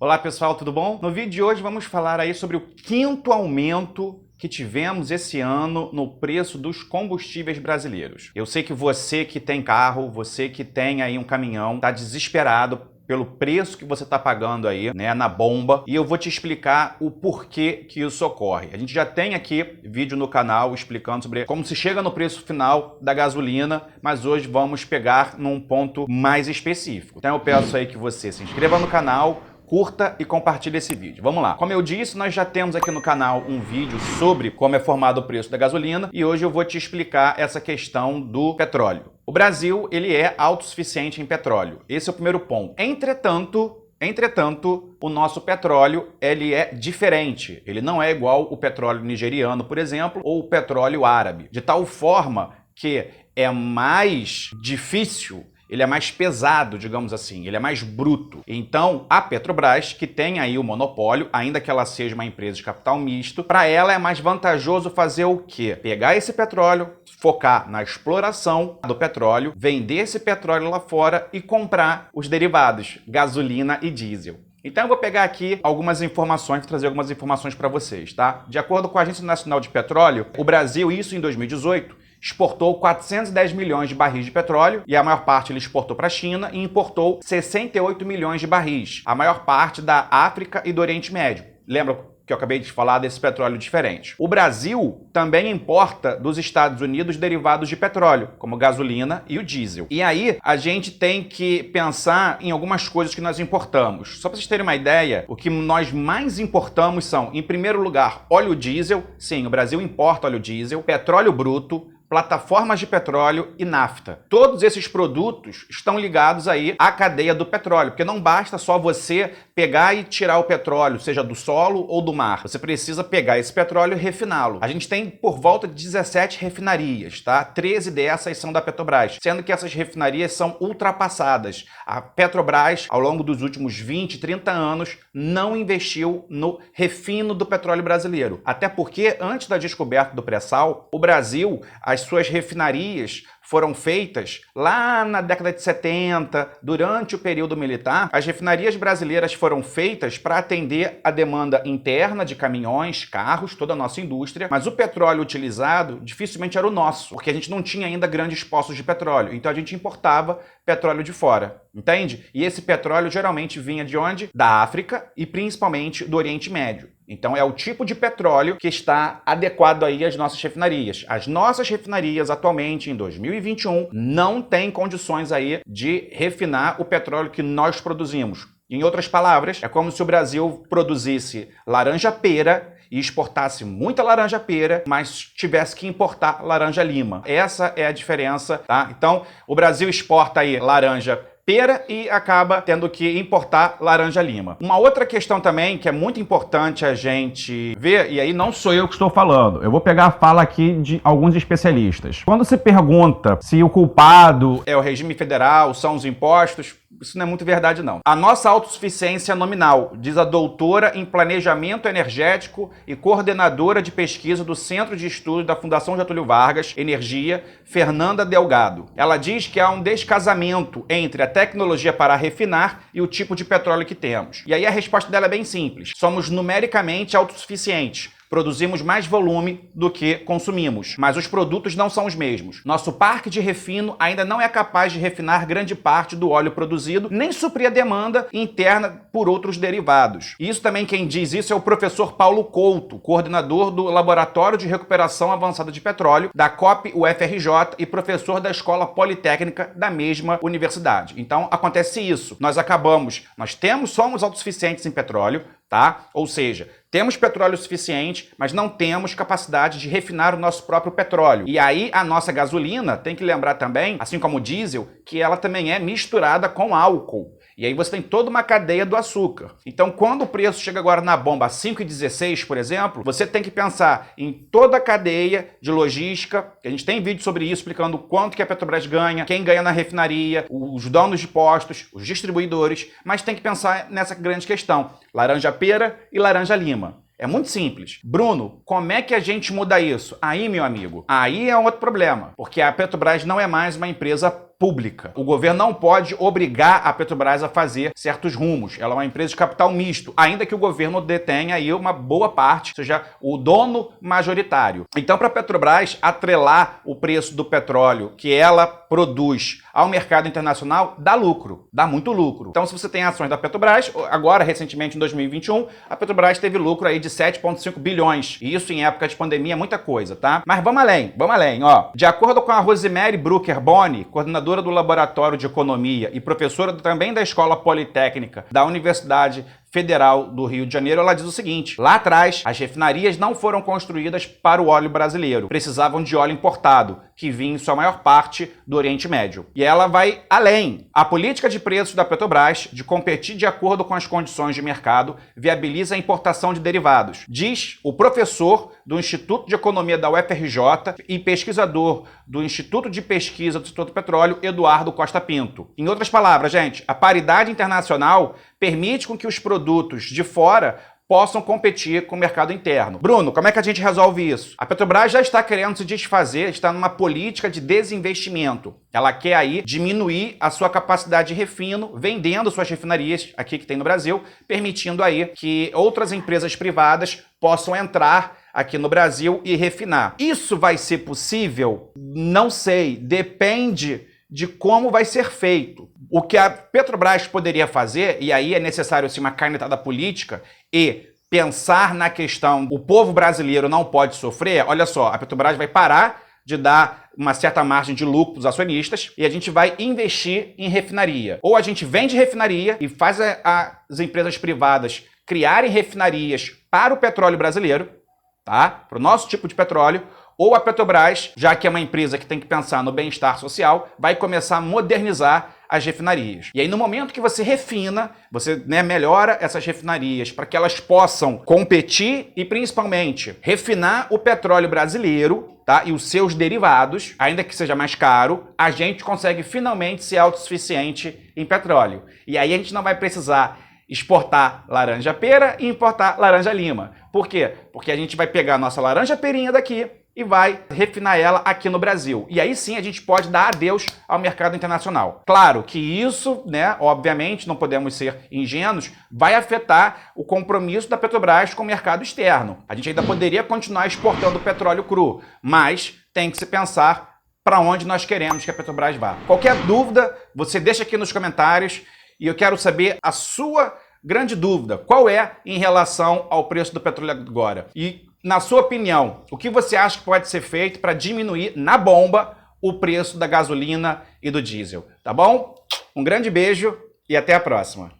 Olá pessoal, tudo bom? No vídeo de hoje vamos falar aí sobre o quinto aumento que tivemos esse ano no preço dos combustíveis brasileiros. Eu sei que você que tem carro, você que tem aí um caminhão, está desesperado pelo preço que você está pagando aí, né, na bomba, e eu vou te explicar o porquê que isso ocorre. A gente já tem aqui vídeo no canal explicando sobre como se chega no preço final da gasolina, mas hoje vamos pegar num ponto mais específico. Então eu peço aí que você se inscreva no canal, curta e compartilhe esse vídeo. Vamos lá. Como eu disse, nós já temos aqui no canal um vídeo sobre como é formado o preço da gasolina e hoje eu vou te explicar essa questão do petróleo. O Brasil, ele é autossuficiente em petróleo. Esse é o primeiro ponto. Entretanto, o nosso petróleo, ele é diferente. Ele não é igual o petróleo nigeriano, por exemplo, ou o petróleo árabe. De tal forma que é mais difícil, ele é mais pesado, digamos assim, ele é mais bruto. Então, a Petrobras, que tem aí o monopólio, ainda que ela seja uma empresa de capital misto, para ela é mais vantajoso fazer o quê? Pegar esse petróleo, focar na exploração do petróleo, vender esse petróleo lá fora e comprar os derivados, gasolina e diesel. Então eu vou pegar aqui algumas informações, trazer algumas informações para vocês, tá? De acordo com a Agência Nacional de Petróleo, o Brasil, isso em 2018, exportou 410 milhões de barris de petróleo, e a maior parte ele exportou para a China, e importou 68 milhões de barris, a maior parte da África e do Oriente Médio. Lembra que eu acabei de falar desse petróleo diferente? O Brasil também importa dos Estados Unidos derivados de petróleo, como gasolina e o diesel. E aí a gente tem que pensar em algumas coisas que nós importamos. Só para vocês terem uma ideia, o que nós mais importamos são, em primeiro lugar, óleo diesel. Sim, o Brasil importa óleo diesel, petróleo bruto, plataformas de petróleo e nafta. Todos esses produtos estão ligados aí à cadeia do petróleo, porque não basta só você pegar e tirar o petróleo, seja do solo ou do mar. Você precisa pegar esse petróleo e refiná-lo. A gente tem por volta de 17 refinarias, tá? 13 dessas são da Petrobras, sendo que essas refinarias são ultrapassadas. A Petrobras, ao longo dos últimos 20, 30 anos, não investiu no refino do petróleo brasileiro. Até porque, antes da descoberta do pré-sal, o Brasil, as suas refinarias foram feitas lá na década de 70, durante o período militar. As refinarias brasileiras foram feitas para atender a demanda interna de caminhões, carros, toda a nossa indústria, mas o petróleo utilizado dificilmente era o nosso, porque a gente não tinha ainda grandes poços de petróleo, então a gente importava petróleo de fora, entende? E esse petróleo geralmente vinha de onde? Da África e principalmente do Oriente Médio. Então é o tipo de petróleo que está adequado aí às nossas refinarias. As nossas refinarias atualmente, em 2021, não têm condições aí de refinar o petróleo que nós produzimos. Em outras palavras, é como se o Brasil produzisse laranja-pera e exportasse muita laranja-pera, mas tivesse que importar laranja-lima. Essa é a diferença, tá? Então, o Brasil exporta aí laranja pera e acaba tendo que importar laranja-lima. Uma outra questão também que é muito importante a gente ver, e aí não sou eu que estou falando, eu vou pegar a fala aqui de alguns especialistas. Quando se pergunta se o culpado é o regime federal, são os impostos, isso não é muito verdade, não. A nossa autossuficiência nominal, diz a doutora em Planejamento Energético e coordenadora de pesquisa do Centro de Estudos da Fundação Getúlio Vargas, Energia, Fernanda Delgado. Ela diz que há um descasamento entre a tecnologia para refinar e o tipo de petróleo que temos. E aí a resposta dela é bem simples. Somos numericamente autossuficientes. Produzimos mais volume do que consumimos, mas os produtos não são os mesmos. Nosso parque de refino ainda não é capaz de refinar grande parte do óleo produzido, nem suprir a demanda interna por outros derivados. E isso também, quem diz isso é o professor Paulo Couto, coordenador do Laboratório de Recuperação Avançada de Petróleo, da COP UFRJ e professor da Escola Politécnica da mesma universidade. Então, acontece isso. Somos autossuficientes em petróleo, tá? Ou seja, temos petróleo suficiente, mas não temos capacidade de refinar o nosso próprio petróleo. E aí a nossa gasolina, tem que lembrar também, assim como o diesel, que ela também é misturada com álcool. E aí você tem toda uma cadeia do açúcar. Então, quando o preço chega agora na bomba a 5,16, por exemplo, você tem que pensar em toda a cadeia de logística. A gente tem vídeo sobre isso, explicando quanto que a Petrobras ganha, quem ganha na refinaria, os donos de postos, os distribuidores, mas tem que pensar nessa grande questão: laranja-pera e laranja-lima. É muito simples. Bruno, como é que a gente muda isso? Aí, meu amigo, aí é um outro problema, porque a Petrobras não é mais uma empresa pública. O governo não pode obrigar a Petrobras a fazer certos rumos. Ela é uma empresa de capital misto, ainda que o governo detenha aí uma boa parte, seja o dono majoritário. Então, para a Petrobras atrelar o preço do petróleo que ela produz ao mercado internacional, dá lucro, dá muito lucro. Então, se você tem ações da Petrobras, agora, recentemente, em 2021, a Petrobras teve lucro aí de 7,5 bilhões. E isso, em época de pandemia, é muita coisa, tá? Mas vamos além, ó. De acordo com a Rosemary Brucker Boni, coordenadora do Laboratório de Economia e professora também da Escola Politécnica da Universidade Federal do Rio de Janeiro, ela diz o seguinte: lá atrás, as refinarias não foram construídas para o óleo brasileiro, precisavam de óleo importado, que vinha em sua maior parte do Oriente Médio. E ela vai além. A política de preços da Petrobras, de competir de acordo com as condições de mercado, viabiliza a importação de derivados, diz o professor do Instituto de Economia da UFRJ e pesquisador do Instituto de Pesquisa do Setor do Petróleo, Eduardo Costa Pinto. Em outras palavras, gente, a paridade internacional permite com que os produtos de fora possam competir com o mercado interno. Bruno, como é que a gente resolve isso? A Petrobras já está querendo se desfazer, está numa política de desinvestimento. Ela quer aí diminuir a sua capacidade de refino, vendendo suas refinarias aqui que tem no Brasil, permitindo aí que outras empresas privadas possam entrar aqui no Brasil e refinar. Isso vai ser possível? Não sei, depende de como vai ser feito. O que a Petrobras poderia fazer, e aí é necessário assim, uma canetada política e pensar na questão o povo brasileiro não pode sofrer, olha só, a Petrobras vai parar de dar uma certa margem de lucro para os acionistas e a gente vai investir em refinaria. Ou a gente vende refinaria e faz as empresas privadas criarem refinarias para o petróleo brasileiro, tá? Para o nosso tipo de petróleo, ou a Petrobras, já que é uma empresa que tem que pensar no bem-estar social, vai começar a modernizar as refinarias. E aí, no momento que você refina, você melhora essas refinarias para que elas possam competir e, principalmente, refinar o petróleo brasileiro, tá? E os seus derivados, ainda que seja mais caro, a gente consegue finalmente ser autossuficiente em petróleo. E aí a gente não vai precisar exportar laranja-pera e importar laranja-lima. Por quê? Porque a gente vai pegar a nossa laranja-perinha daqui e vai refinar ela aqui no Brasil. E aí sim a gente pode dar adeus ao mercado internacional. Claro que isso, obviamente, não podemos ser ingênuos, vai afetar o compromisso da Petrobras com o mercado externo. A gente ainda poderia continuar exportando petróleo cru, mas tem que se pensar para onde nós queremos que a Petrobras vá. Qualquer dúvida, você deixa aqui nos comentários e eu quero saber a sua grande dúvida. Qual é em relação ao preço do petróleo agora? E na sua opinião, o que você acha que pode ser feito para diminuir na bomba o preço da gasolina e do diesel? Tá bom? Um grande beijo e até a próxima.